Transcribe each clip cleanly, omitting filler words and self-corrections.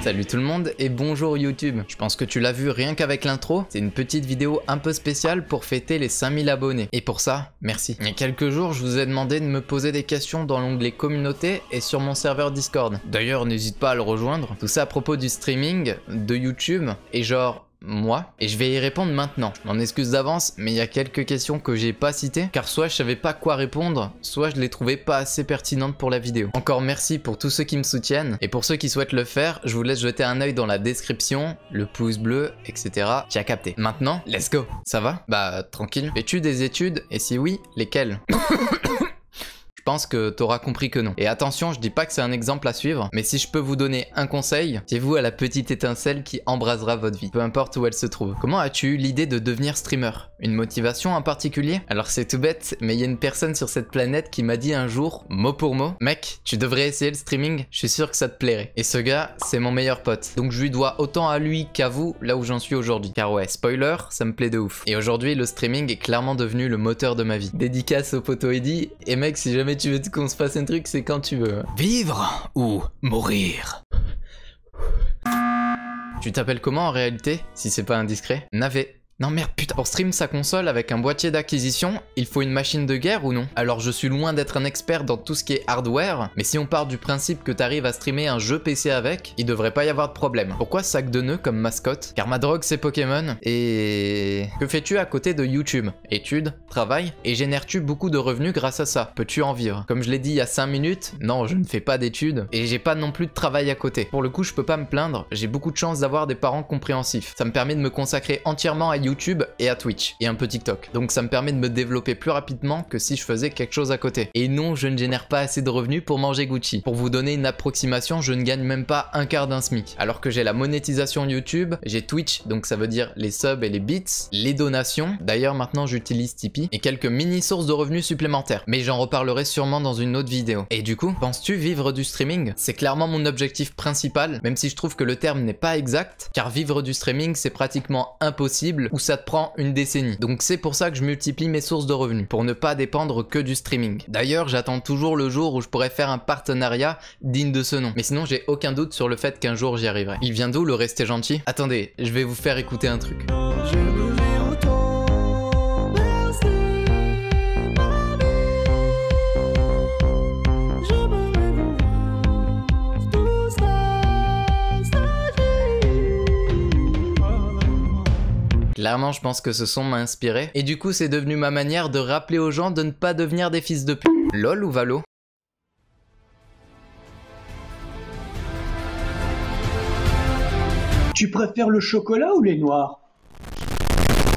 Salut tout le monde et bonjour YouTube. Je pense que tu l'as vu rien qu'avec l'intro, c'est une petite vidéo un peu spéciale pour fêter les 5000 abonnés. Et pour ça, merci. Il y a quelques jours, je vous ai demandé de me poser des questions dans l'onglet communauté et sur mon serveur Discord. D'ailleurs, n'hésite pas à le rejoindre. Tout ça à propos du streaming, de YouTube et genre... moi, et je vais y répondre maintenant. Je m'en excuse d'avance, mais il y a quelques questions que j'ai pas citées, car soit je savais pas quoi répondre, soit je les trouvais pas assez pertinentes pour la vidéo. Encore merci pour tous ceux qui me soutiennent, et pour ceux qui souhaitent le faire, je vous laisse jeter un œil dans la description, le pouce bleu, etc. Tu as capté. Maintenant, let's go. Ça va? Bah, tranquille. Fais-tu des études? Et si oui, lesquelles? Je pense que t'auras compris que non. Et attention, je dis pas que c'est un exemple à suivre, mais si je peux vous donner un conseil, fiez-vous à la petite étincelle qui embrasera votre vie, peu importe où elle se trouve. Comment as-tu eu l'idée de devenir streamer? Une motivation en particulier? Alors c'est tout bête, mais il y a une personne sur cette planète qui m'a dit un jour, mot pour mot, mec, tu devrais essayer le streaming, je suis sûr que ça te plairait. Et ce gars, c'est mon meilleur pote. Donc je lui dois autant à lui qu'à vous, là où j'en suis aujourd'hui. Car ouais, spoiler, ça me plaît de ouf. Et aujourd'hui, le streaming est clairement devenu le moteur de ma vie. Dédicace au poteau Eddy, et mec, si jamais tu veux qu'on se fasse un truc, c'est quand tu veux. Vivre ou mourir? Tu t'appelles comment en réalité, si c'est pas indiscret? Navet. Non merde putain, pour stream sa console avec un boîtier d'acquisition, il faut une machine de guerre ou non? Alors je suis loin d'être un expert dans tout ce qui est hardware, mais si on part du principe que t'arrives à streamer un jeu PC avec, il devrait pas y avoir de problème. Pourquoi sac de nœuds comme mascotte? Car ma drogue c'est Pokémon, et... Que fais-tu à côté de YouTube? Études? Travail? Et génères-tu beaucoup de revenus grâce à ça? Peux-tu en vivre? Comme je l'ai dit il y a 5 minutes, non je ne fais pas d'études, et j'ai pas non plus de travail à côté. Pour le coup je peux pas me plaindre, j'ai beaucoup de chance d'avoir des parents compréhensifs. Ça me permet de me consacrer entièrement à YouTube et à Twitch et un peu TikTok. Donc ça me permet de me développer plus rapidement que si je faisais quelque chose à côté. Et non, je ne génère pas assez de revenus pour manger Gucci. Pour vous donner une approximation, je ne gagne même pas un quart d'un SMIC. Alors que j'ai la monétisation YouTube, j'ai Twitch, donc ça veut dire les subs et les bits, les donations, d'ailleurs maintenant j'utilise Tipeee, et quelques mini sources de revenus supplémentaires. Mais j'en reparlerai sûrement dans une autre vidéo. Et du coup, penses-tu vivre du streaming? C'est clairement mon objectif principal, même si je trouve que le terme n'est pas exact, car vivre du streaming c'est pratiquement impossible, ou ça te prend une décennie. Donc c'est pour ça que je multiplie mes sources de revenus, pour ne pas dépendre que du streaming. D'ailleurs, j'attends toujours le jour où je pourrais faire un partenariat digne de ce nom. Mais sinon, j'ai aucun doute sur le fait qu'un jour j'y arriverai. Il vient d'où le rester gentil? Attendez, je vais vous faire écouter un truc. Clairement, je pense que ce son m'a inspiré. Et du coup, c'est devenu ma manière de rappeler aux gens de ne pas devenir des fils de pute. LOL ou Valo? Tu préfères le chocolat ou les noirs?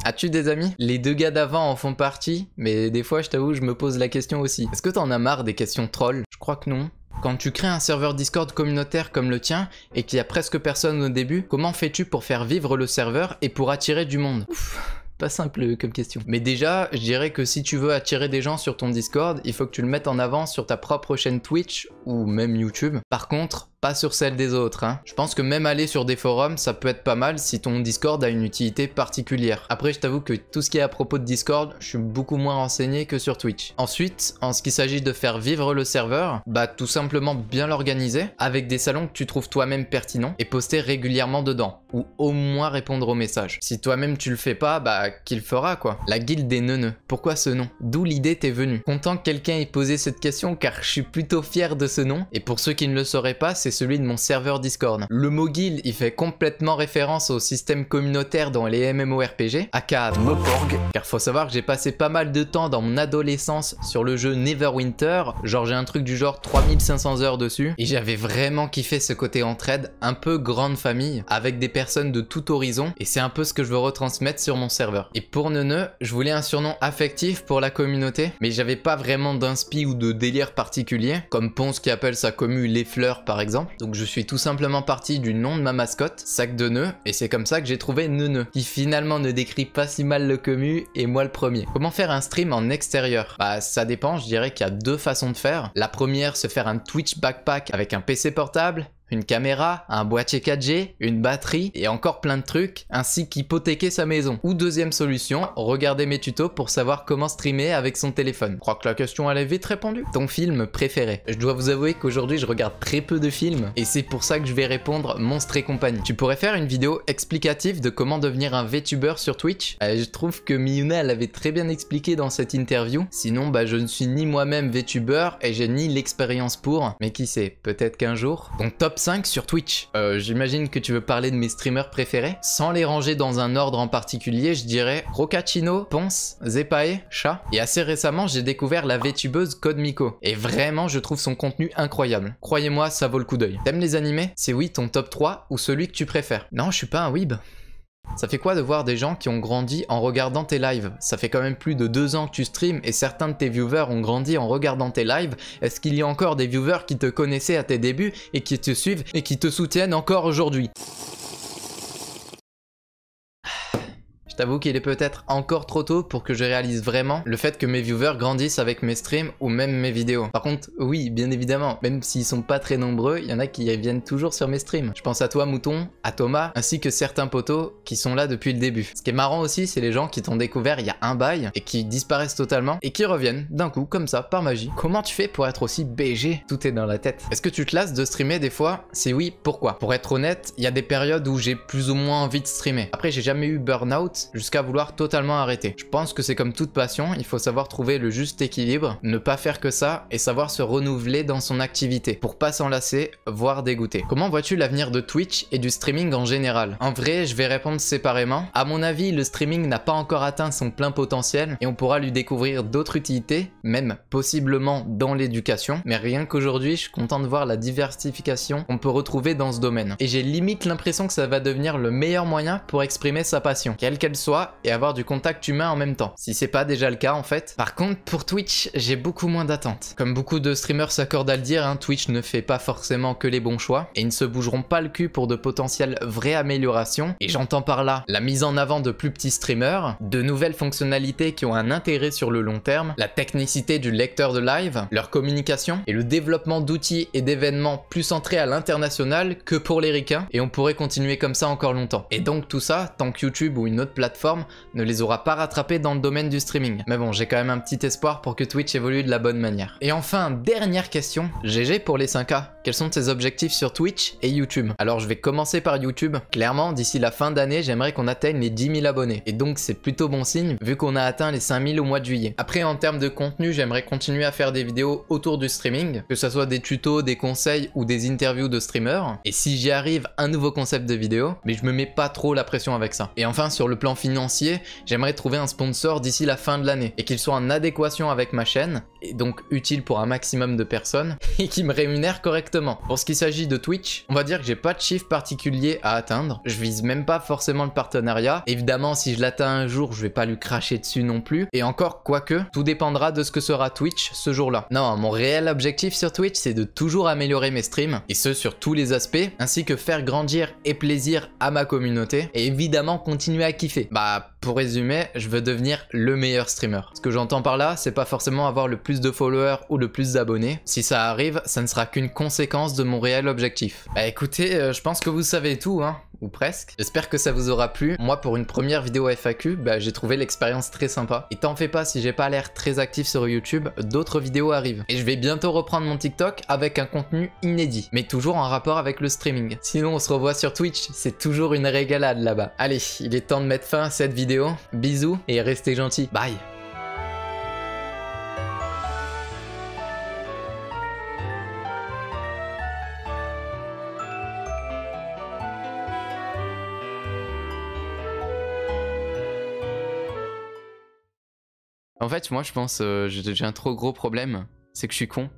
As-tu des amis? Les deux gars d'avant en font partie, mais des fois, je t'avoue, je me pose la question aussi. Est-ce que t'en as marre des questions trolls? Je crois que non. Quand tu crées un serveur Discord communautaire comme le tien et qu'il y a presque personne au début, comment fais-tu pour faire vivre le serveur et pour attirer du monde? Ouf, pas simple comme question. Mais déjà, je dirais que si tu veux attirer des gens sur ton Discord, il faut que tu le mettes en avant sur ta propre chaîne Twitch ou même YouTube. Par contre, pas sur celle des autres, hein. Je pense que même aller sur des forums, ça peut être pas mal si ton Discord a une utilité particulière. Après, je t'avoue que tout ce qui est à propos de Discord, je suis beaucoup moins renseigné que sur Twitch. Ensuite, en ce qui s'agit de faire vivre le serveur, bah tout simplement bien l'organiser, avec des salons que tu trouves toi-même pertinents, et poster régulièrement dedans, ou au moins répondre aux messages. Si toi-même tu le fais pas, bah qui le fera quoi? La guilde des neuneux. Pourquoi ce nom? D'où l'idée t'est venue? Content que quelqu'un ait posé cette question, car je suis plutôt fier de ce nom, et pour ceux qui ne le sauraient pas, c'est celui de mon serveur Discord. Le mot guild, il fait complètement référence au système communautaire dans les MMORPG, aka Moporg, car faut savoir que j'ai passé pas mal de temps dans mon adolescence sur le jeu Neverwinter, genre j'ai un truc du genre 3500 heures dessus, et j'avais vraiment kiffé ce côté entraide, un peu grande famille, avec des personnes de tout horizon, et c'est un peu ce que je veux retransmettre sur mon serveur. Et pour Neuneu, je voulais un surnom affectif pour la communauté, mais j'avais pas vraiment d'inspi ou de délire particulier, comme Ponce qui appelle sa commu les fleurs par exemple, donc je suis tout simplement parti du nom de ma mascotte, Sac de Nœud, et c'est comme ça que j'ai trouvé Neuneu, qui finalement ne décrit pas si mal le commu, et moi le premier. Comment faire un stream en extérieur? Bah ça dépend, je dirais qu'il y a deux façons de faire. La première, se faire un Twitch backpack avec un PC portable, une caméra, un boîtier 4G, une batterie et encore plein de trucs, ainsi qu'hypothéquer sa maison. Ou deuxième solution, regarder mes tutos pour savoir comment streamer avec son téléphone. Je crois que la question elle est vite répondue. Ton film préféré? Je dois vous avouer qu'aujourd'hui je regarde très peu de films et c'est pour ça que je vais répondre Monstres et compagnie. Tu pourrais faire une vidéo explicative de comment devenir un VTuber sur Twitch? Je trouve que Miyuna elle avait très bien expliqué dans cette interview. Sinon bah je ne suis ni moi-même VTuber et j'ai ni l'expérience pour, mais qui sait, peut-être qu'un jour. Donc top 5 sur Twitch. J'imagine que tu veux parler de mes streamers préférés. Sans les ranger dans un ordre en particulier, je dirais Rocachino, Ponce, Zepae, Chat. Et assez récemment j'ai découvert la VTubeuse Codemiko. Et vraiment je trouve son contenu incroyable. Croyez-moi, ça vaut le coup d'œil. T'aimes les animés? C'est oui ton top 3 ou celui que tu préfères? Non, je suis pas un weeb. Ça fait quoi de voir des gens qui ont grandi en regardant tes lives? Ça fait quand même plus de 2 ans que tu streams et certains de tes viewers ont grandi en regardant tes lives. Est-ce qu'il y a encore des viewers qui te connaissaient à tes débuts et qui te suivent et qui te soutiennent encore aujourd'hui? Je t'avoue qu'il est peut-être encore trop tôt pour que je réalise vraiment le fait que mes viewers grandissent avec mes streams ou même mes vidéos. Par contre, oui, bien évidemment, même s'ils sont pas très nombreux, il y en a qui viennent toujours sur mes streams. Je pense à toi Mouton, à Thomas, ainsi que certains potos qui sont là depuis le début. Ce qui est marrant aussi, c'est les gens qui t'ont découvert il y a un bail et qui disparaissent totalement et qui reviennent d'un coup, comme ça, par magie. Comment tu fais pour être aussi BG? Tout est dans la tête. Est-ce que tu te lasses de streamer des fois? Si oui, pourquoi? Pour être honnête, il y a des périodes où j'ai plus ou moins envie de streamer. Après, j'ai jamais eu burn-out jusqu'à vouloir totalement arrêter. Je pense que c'est comme toute passion, il faut savoir trouver le juste équilibre, ne pas faire que ça et savoir se renouveler dans son activité pour pas s'en lasser, voire dégoûter. Comment vois-tu l'avenir de Twitch et du streaming en général? En vrai, je vais répondre séparément. À mon avis, le streaming n'a pas encore atteint son plein potentiel et on pourra lui découvrir d'autres utilités, même possiblement dans l'éducation, mais rien qu'aujourd'hui, je suis content de voir la diversification qu'on peut retrouver dans ce domaine. Et j'ai limite l'impression que ça va devenir le meilleur moyen pour exprimer sa passion, quelle qu'elle soit, et avoir du contact humain en même temps, si c'est pas déjà le cas en fait. Par contre pour Twitch, j'ai beaucoup moins d'attentes. Comme beaucoup de streamers s'accordent à le dire, hein, Twitch ne fait pas forcément que les bons choix, et ils ne se bougeront pas le cul pour de potentielles vraies améliorations, et j'entends par là la mise en avant de plus petits streamers, de nouvelles fonctionnalités qui ont un intérêt sur le long terme, la technicité du lecteur de live, leur communication, et le développement d'outils et d'événements plus centrés à l'international que pour les ricains, et on pourrait continuer comme ça encore longtemps. Et donc tout ça, tant que YouTube ou une autre plateforme ne les aura pas rattrapés dans le domaine du streaming. Mais bon, j'ai quand même un petit espoir pour que Twitch évolue de la bonne manière. Et enfin, dernière question, GG pour les 5K. Quels sont tes objectifs sur Twitch et YouTube? Alors je vais commencer par YouTube. Clairement, d'ici la fin d'année, j'aimerais qu'on atteigne les 10 000 abonnés. Et donc c'est plutôt bon signe vu qu'on a atteint les 5 000 au mois de juillet. Après en termes de contenu, j'aimerais continuer à faire des vidéos autour du streaming, que ce soit des tutos, des conseils ou des interviews de streamers. Et si j'y arrive, un nouveau concept de vidéo, mais je me mets pas trop la pression avec ça. Et enfin sur le plan financier, j'aimerais trouver un sponsor d'ici la fin de l'année et qu'il soit en adéquation avec ma chaîne et donc utile pour un maximum de personnes et qui me rémunère correctement. Pour ce qui s'agit de Twitch, on va dire que j'ai pas de chiffre particulier à atteindre, je vise même pas forcément le partenariat. Évidemment si je l'atteins un jour, je vais pas lui cracher dessus non plus, et encore quoique, tout dépendra de ce que sera Twitch ce jour-là. Non, mon réel objectif sur Twitch c'est de toujours améliorer mes streams, et ce sur tous les aspects, ainsi que faire grandir et plaisir à ma communauté, et évidemment continuer à kiffer. Bah pour résumer, je veux devenir le meilleur streamer. Ce que j'entends par là, c'est pas forcément avoir le plus de followers ou le plus d'abonnés. Si ça arrive, ça ne sera qu'une conséquence de mon réel objectif. Bah écoutez, je pense que vous savez tout, hein, ou presque. J'espère que ça vous aura plu. Moi, pour une première vidéo FAQ, bah j'ai trouvé l'expérience très sympa. Et t'en fais pas, si j'ai pas l'air très actif sur YouTube, d'autres vidéos arrivent. Et je vais bientôt reprendre mon TikTok avec un contenu inédit, mais toujours en rapport avec le streaming. Sinon, on se revoit sur Twitch, c'est toujours une régalade là-bas. Allez, il est temps de mettre fin à cette vidéo. Bisous et restez gentils. Bye. En fait, moi je pense j'ai un trop gros problème, c'est que je suis con.